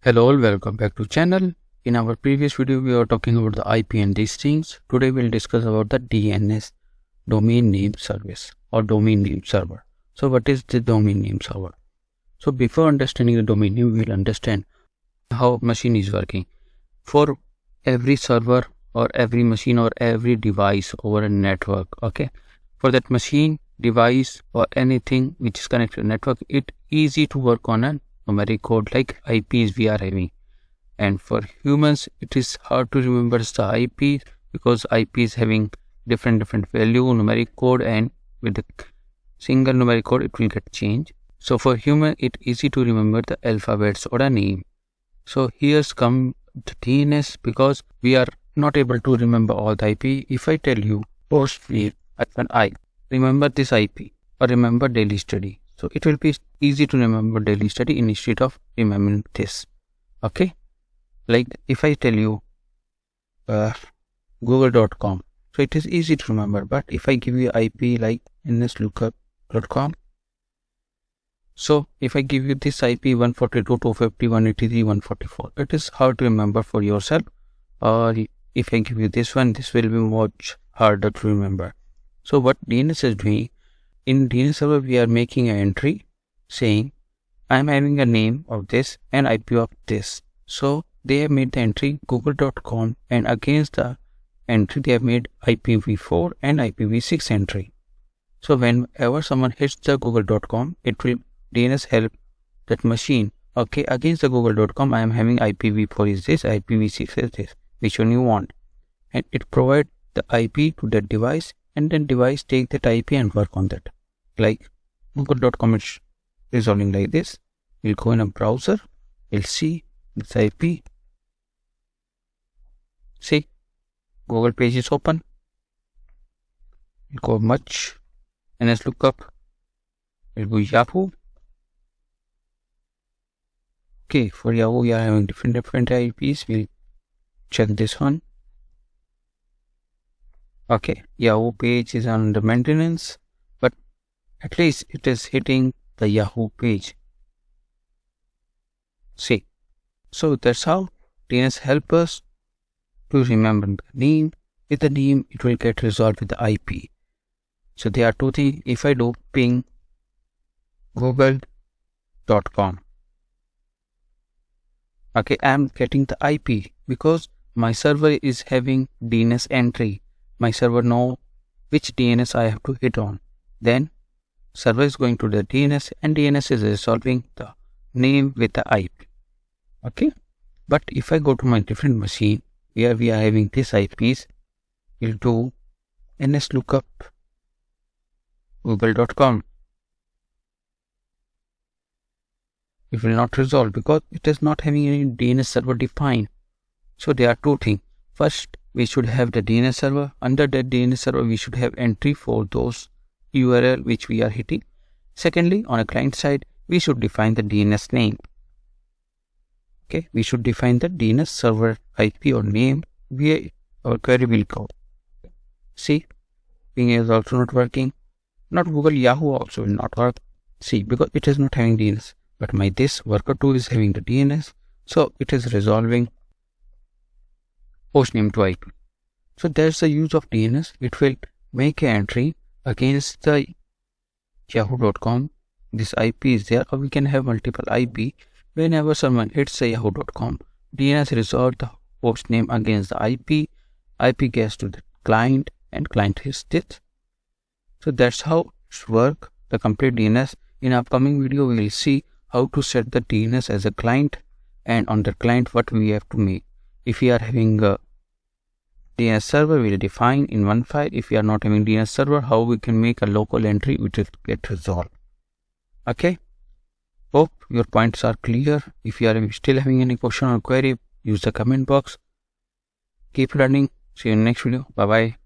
Hello all, welcome back to channel. In our previous video we were talking about the IP and these things. Today we'll discuss about the DNS, domain name service or domain name server. So what is the domain name server? So before understanding the domain name, we will understand how machine is working. For every server or every machine or every device over a network, okay, for that machine, device or anything which is connected to network, it's easy to work on a numeric code like IPs we are having. And for humans, it is hard to remember the IP because IP is having different value, numeric code, and with the single numeric code it will get changed. So for human, it's easy to remember the alphabets or a name. So here's come the DNS because we are not able to remember all the IP. If I tell you post name I remember this IP or remember daily study. So it will be easy to remember daily study instead of remembering this. Okay. Like if I tell you google.com, so it is easy to remember. But if I give you IP like dnslookup.com, so if I give you this IP 142.250.183.144, it is hard to remember for yourself. Or if I give you this one, this will be much harder to remember. So what DNS is doing, in DNS server we are making an entry saying I am having a name of this and IP of this. So they have made the entry google.com, and against the entry they have made IPv4 and IPv6 entry. So whenever someone hits the google.com, it will DNS help that machine. Okay, against the google.com I am having IPv4 is this, IPv6 is this, which one you want, and it provide the IP to that device, and then device take that IP and work on that. Like google.com is resolving like this. We'll go in a browser, we'll see this IP. See, Google page is open. We'll go much, DNS lookup, we'll go Yahoo. Okay, for Yahoo we are having different IPs. We'll check this one. Okay, Yahoo page is under maintenance, but at least it is hitting the Yahoo page. See, so that's how DNS help us to remember the name. With the name, it will get resolved with the IP. So there are two things. If I do ping google.com, okay, I am getting the IP because my server is having DNS entry. My server know which DNS I have to hit on. Then server is going to the DNS, and DNS is resolving the name with the IP. Okay. But if I go to my different machine where we are having these IPs, we'll do DNS lookup google.com. It will not resolve because it is not having any DNS server defined. So there are two things. First, we should have the DNS server. Under that DNS server, we should have entry for those URL which we are hitting. Secondly, on a client side, we should define the DNS name. Okay, we should define the DNS server IP or name where our query will go. See, Bing is also not working. Not Google, Yahoo also will not work. See, because it is not having DNS. But my this worker 2 is having the DNS. So it is resolving hostname to IP. So there's the use of DNS. It will make an entry against the yahoo.com. This IP is there, or we can have multiple IP. Whenever someone hits the yahoo.com, DNS resolve the host name against the IP. IP gets to the client, and client hits it. So that's how it works. The complete DNS. In upcoming video, we will see how to set the DNS as a client, and on the client what we have to make. If we are having a DNS server, we will define in one file. If we are not having DNS server, how we can make a local entry which will get resolved. Okay. Hope your points are clear. If you are still having any question or query, use the comment box. Keep learning. See you in the next video. Bye bye.